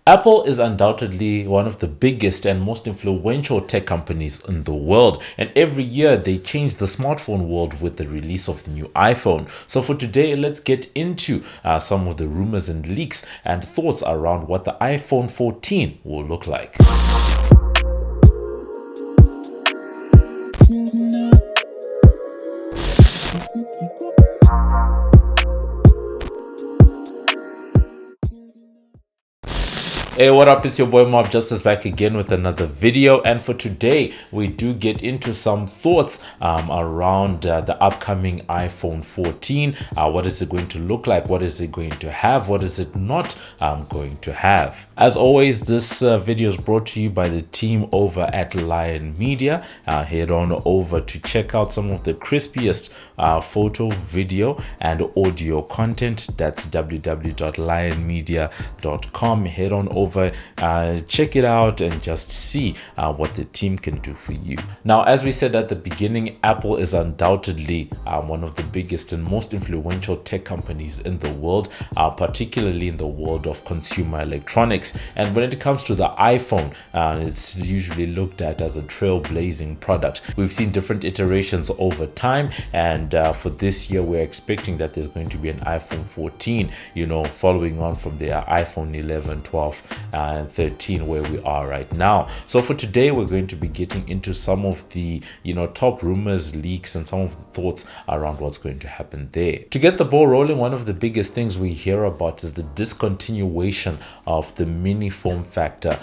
Apple is undoubtedly one of the biggest and most influential tech companies in the world, and every year they change the smartphone world with the release of the new iPhone. So for today, let's get into some of the rumors and leaks and thoughts around what the iPhone 14 will look like. Hey, what up? It's your boy MobbJustice back again with another video, and for today we do get into some thoughts around the upcoming iPhone 14. What is it going to look like? What is it going to have? What is it not going to have? As always, this video is brought to you by the team over at Liyon Media. Head on over to check out some of the crispiest photo, video and audio content. That's www.lionmedia.com. Head on over, check it out and just see what the team can do for you. Now, as we said at the beginning, Apple is undoubtedly one of the biggest and most influential tech companies in the world, particularly in the world of consumer electronics. And when it comes to the iPhone, it's usually looked at as a trailblazing product. We've seen different iterations over time, and for this year we're expecting that there's going to be an iPhone 14, following on from the iPhone 11, 12 and 13 where we are right now. So for today we're going to be getting into some of the top rumors, leaks, and some of the thoughts around what's going to happen there. To get the ball rolling, one of the biggest things we hear about is the discontinuation of the mini form factor.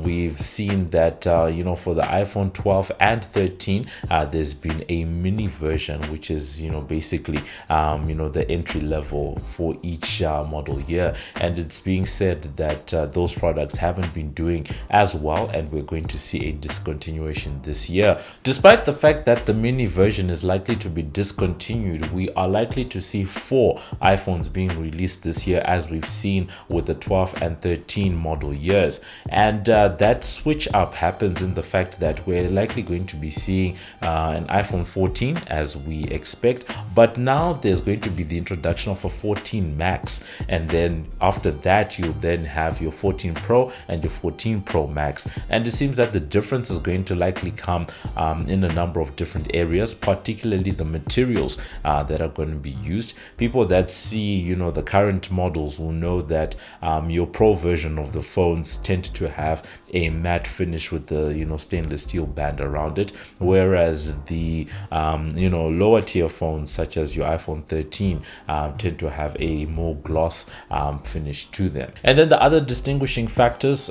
We've seen that for the iPhone 12 and 13 there's been a mini version, which is basically the entry level for each model year, and it's being said that those products haven't been doing as well, and we're going to see a discontinuation this year. Despite the fact that the mini version is likely to be discontinued, we are likely to see 4 iPhones being released this year, as we've seen with the 12 and 13 model years. And that switch up happens in the fact that we're likely going to be seeing an iPhone 14 as we expect, but now there's going to be the introduction of a 14 Max, and then after that you'll then have your 14 Pro and your 14 Pro Max. And it seems that the difference is going to likely come in a number of different areas, particularly the materials that are going to be used. People that see the current models will know that your Pro version of the phones tend to have a matte finish with the stainless steel band around it, whereas the lower tier phones such as your iPhone 13 tend to have a more gloss finish to them. And then the other distinguishing factors,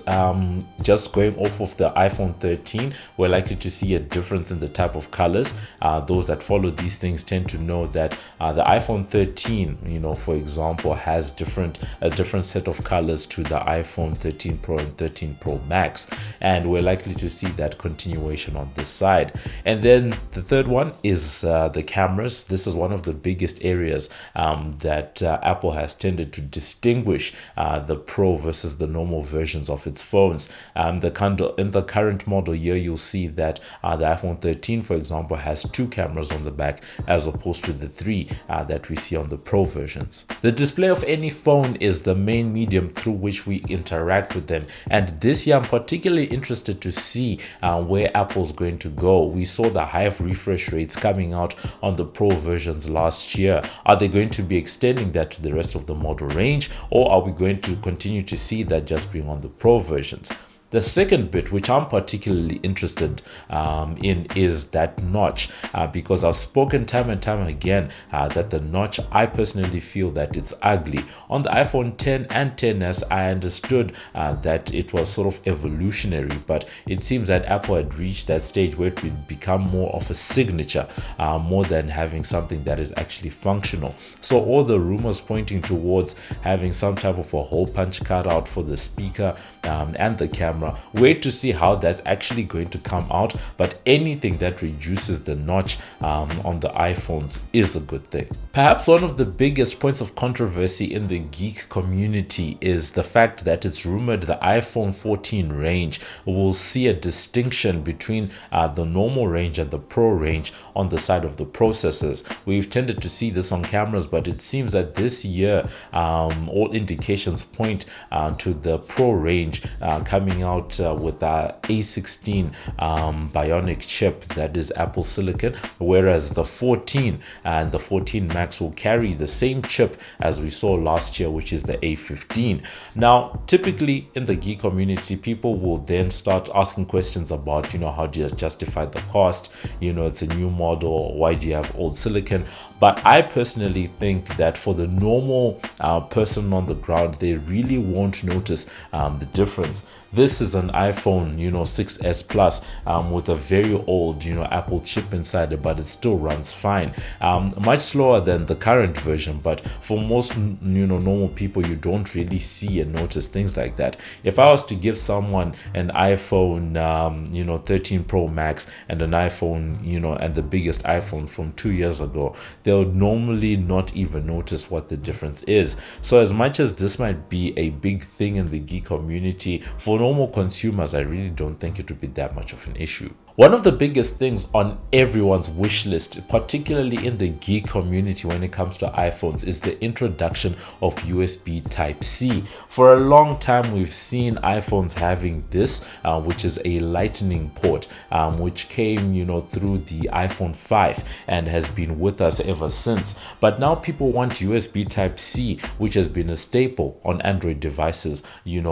just going off of the iPhone 13, we're likely to see a difference in the type of colors. Those that follow these things tend to know that the iPhone 13 for example has a different set of colors to the iPhone 13 Pro and 13 Pro Max, and we're likely to see that continuation on this side. And then the third one is the cameras. This is one of the biggest areas that Apple has tended to distinguish the Pro versus the normal versions of its phones. In the current model year, you'll see that the iPhone 13, for example, has 2 cameras on the back as opposed to the 3 that we see on the Pro versions. The display of any phone is the main medium through which we interact with them, and this year I'm particularly interested to see where Apple's going to go. We saw the high refresh rates coming out on the Pro versions last year. Are they going to be extending that to the rest of the model range, or are we going to continue to see that just being on the Pro versions? The second bit, which I'm particularly interested in, is that notch, because I've spoken time and time again that the notch, I personally feel that it's ugly. On the iPhone 10 and 10s, I understood that it was sort of evolutionary, but it seems that Apple had reached that stage where it would become more of a signature, more than having something that is actually functional. So all the rumors pointing towards having some type of a hole punch cutout for the speaker and the camera camera. Wait to see how that's actually going to come out, but anything that reduces the notch on the iPhones is a good thing. Perhaps one of the biggest points of controversy in the geek community is the fact that it's rumored the iPhone 14 range will see a distinction between the normal range and the Pro range on the side of the processors. We've tended to see this on cameras, but it seems that this year all indications point to the Pro range coming out with the A16 Bionic chip, that is Apple Silicon, whereas the 14 and the 14 Max will carry the same chip as we saw last year, which is the A15. Now, typically in the geek community, people will then start asking questions about, how do you justify the cost? It's a new model. Why do you have old silicon? But I personally think that for the normal person on the ground, they really won't notice the difference. This is an iPhone, 6S Plus with a very old, Apple chip inside it, but it still runs fine. Much slower than the current version, but for most, normal people, you don't really see and notice things like that. If I was to give someone an iPhone, 13 Pro Max and an iPhone, and the biggest iPhone from 2 years ago, they would normally not even notice what the difference is. So as much as this might be a big thing in the geek community, for normal consumers, I really don't think it would be that much of an issue. One of the biggest things on everyone's wish list, particularly in the geek community when it comes to iPhones, is the introduction of USB Type-C. For a long time, we've seen iPhones having this, which is a lightning port, which came, through the iPhone 5 and has been with us ever since. But now people want USB Type-C, which has been a staple on Android devices,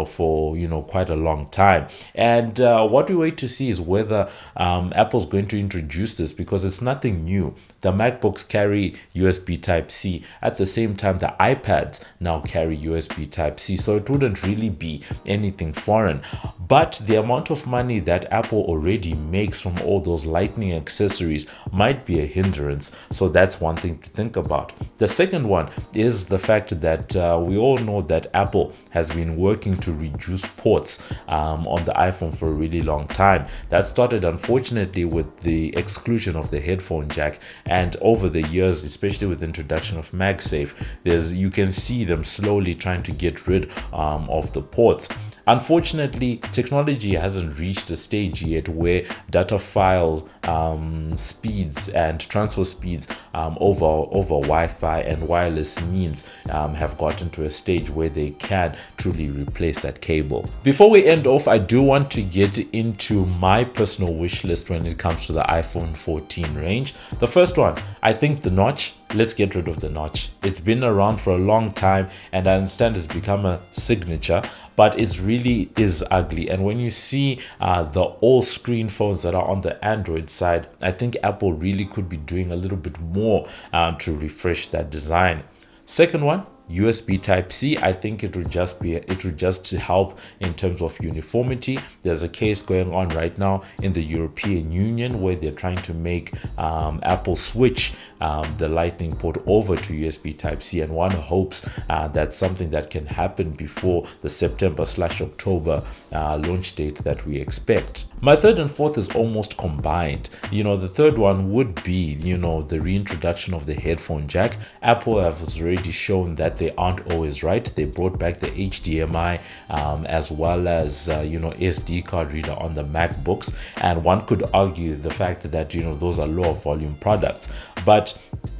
for, quite a long time. And what we wait to see is whether Apple's going to introduce this, because it's nothing new. The MacBooks carry USB Type-C. At the same time, the iPads now carry USB Type-C, so it wouldn't really be anything foreign. But the amount of money that Apple already makes from all those lightning accessories might be a hindrance, so that's one thing to think about. The second one is the fact that we all know that Apple has been working to reduce ports on the iPhone for a really long time. That started, unfortunately, with the exclusion of the headphone jack, and over the years, especially with the introduction of MagSafe, you can see them slowly trying to get rid of the ports. Unfortunately, technology hasn't reached a stage yet where data file speeds and transfer speeds over Wi-Fi and wireless means have gotten to a stage where they can truly replace that cable. Before we end off, I do want to get into my personal wish list when it comes to the iPhone 14 range. The first one, I think the notch. Let's get rid of the notch. It's been around for a long time, and I understand it's become a signature, but it really is ugly. And when you see the all screen phones that are on the Android side, I think Apple really could be doing a little bit more to refresh that design. Second one, USB Type-C. I think it would just help in terms of uniformity. There's a case going on right now in the European Union where they're trying to make Apple switch the lightning port over to USB Type-C, and one hopes that's something that can happen before the September/October launch date that we expect. My third and fourth is almost combined. The third one would be, the reintroduction of the headphone jack. Apple has already shown that they aren't always right. They brought back the HDMI as well as, SD card reader on the MacBooks. And one could argue the fact that, those are lower volume products. But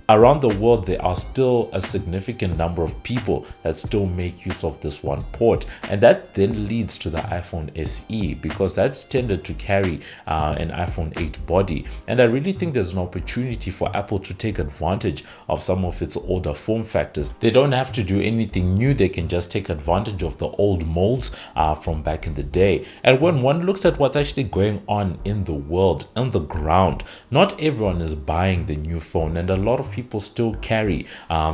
around the world, there are still a significant number of people that still make use of this one port, and that then leads to the iPhone SE, because that's tended to carry an iPhone 8 body. And I really think there's an opportunity for Apple to take advantage of some of its older form factors. They don't have to do anything new. They can just take advantage of the old molds from back in the day. And when one looks at what's actually going on in the world, on the ground, not everyone is buying the new phone, and a lot of people still carry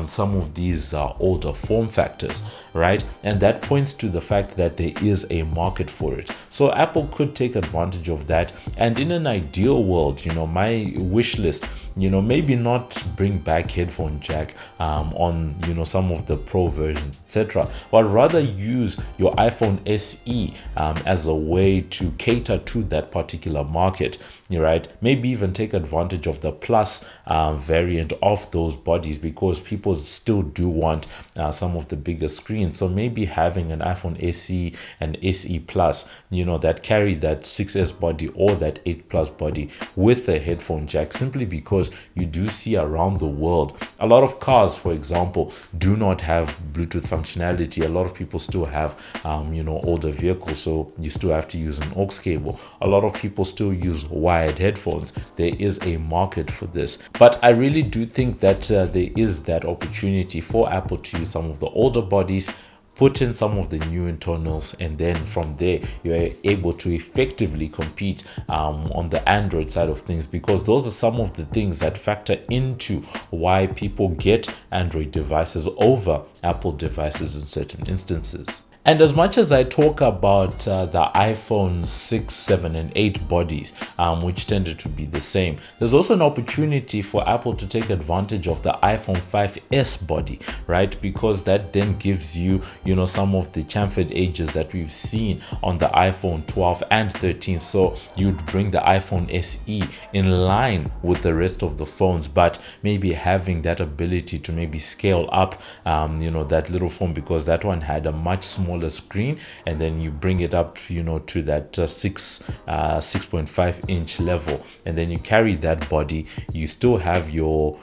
some of these older form factors, right? And that points to the fact that there is a market for it. So Apple could take advantage of that. And in an ideal world, my wish list maybe not bring back headphone jack on some of the Pro versions, etc., but rather use your iPhone SE as a way to cater to that particular market, right? Maybe even take advantage of the Plus variant of those bodies, because people still do want some of the bigger screens. So maybe having an iPhone SE and SE Plus, that carry that 6S body or that 8 Plus body with a headphone jack, simply because you do see around the world a lot of cars, for example, do not have Bluetooth functionality. A lot of people still have older vehicles, so you still have to use an aux cable. A lot of people still use wired headphones. There is a market for this, but I really do think that there is that opportunity for Apple to use some of the older bodies, put in some of the new internals, and then from there you're able to effectively compete on the Android side of things, because those are some of the things that factor into why people get Android devices over Apple devices in certain instances. And as much as I talk about the iPhone 6, 7, and 8 bodies, which tended to be the same, there's also an opportunity for Apple to take advantage of the iPhone 5S body, right? Because that then gives you, some of the chamfered edges that we've seen on the iPhone 12 and 13. So you'd bring the iPhone SE in line with the rest of the phones, but maybe having that ability to maybe scale up, that little phone, because that one had a much smaller screen, and then you bring it up to that 6.5 inch level, and then you carry that body. You still have your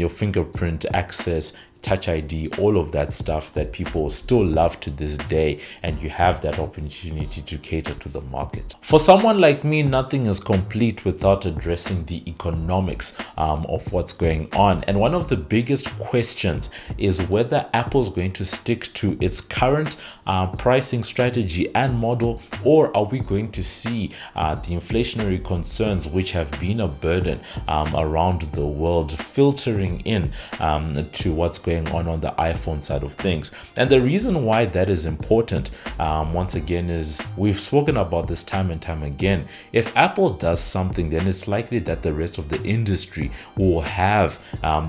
fingerprint access, Touch ID, all of that stuff that people still love to this day, and you have that opportunity to cater to the market. For someone like me, nothing is complete without addressing the economics of what's going on. And one of the biggest questions is whether Apple's going to stick to its current pricing strategy and model, or are we going to see the inflationary concerns, which have been a burden around the world, filtering in to what's going on the iPhone side of things. And the reason why that is important, once again, is we've spoken about this time and time again. If Apple does something, then it's likely that the rest of the industry will have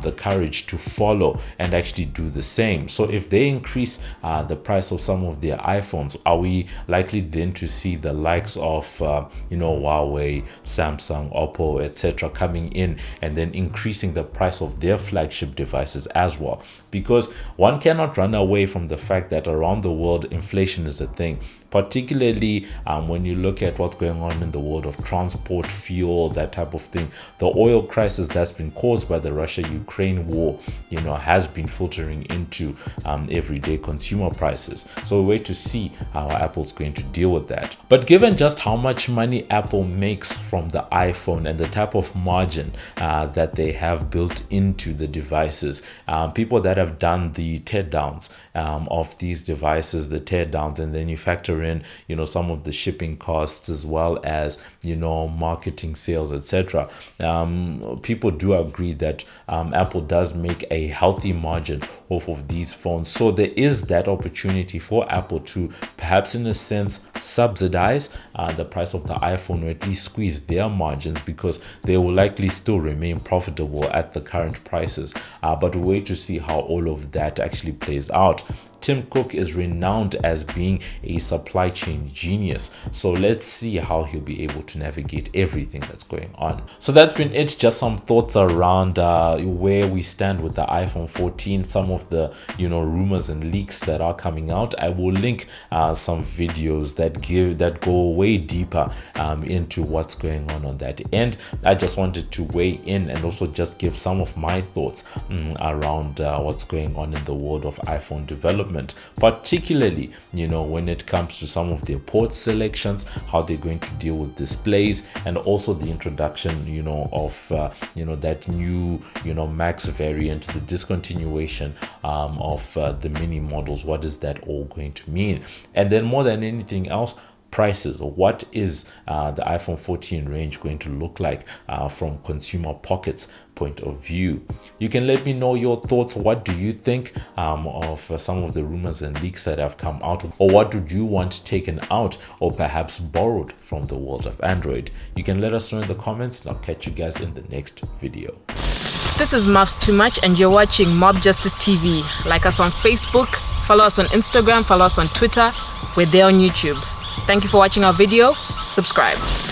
the courage to follow and actually do the same. So if they increase the price of some of their iPhones, are we likely then to see the likes of Huawei, Samsung, Oppo, etc. coming in and then increasing the price of their flagship devices as well? Because one cannot run away from the fact that around the world inflation is a thing, particularly when you look at what's going on in the world of transport, fuel, that type of thing. The oil crisis that's been caused by the Russia-Ukraine war, has been filtering into everyday consumer prices. So we wait to see how Apple's going to deal with that. But given just how much money Apple makes from the iPhone and the type of margin that they have built into the devices, people that have done the teardowns of these devices, the teardowns, and then you factor in some of the shipping costs as well as marketing, sales, etc., people do agree that Apple does make a healthy margin off of these phones. So there is that opportunity for Apple to perhaps in a sense subsidize the price of the iPhone, or at least squeeze their margins, because they will likely still remain profitable at the current prices. But wait to see how all of that actually plays out. Tim Cook is renowned as being a supply chain genius, so let's see how he'll be able to navigate everything that's going on. So that's been it, just some thoughts around where we stand with the iPhone 14, some of the rumors and leaks that are coming out. I will link some videos that go way deeper into what's going on that end. I just wanted to weigh in and also just give some of my thoughts around what's going on in the world of iPhone development, particularly when it comes to some of their port selections, how they're going to deal with displays, and also the introduction of that new Max variant, the discontinuation of the mini models. What is that all going to mean? And then more than anything else, prices. What is the iPhone 14 range going to look like from consumer pockets point of view? You can let me know your thoughts. What do you think of some of the rumors and leaks that have come out, or what would you want taken out or perhaps borrowed from the world of Android? You can let us know in the comments, and I'll catch you guys in the next video. This is Muffs Too Much, and you're watching MobbJustice TV. Like us on Facebook, follow us on Instagram, follow us on Twitter. We're there on YouTube. Thank you for watching our video. Subscribe.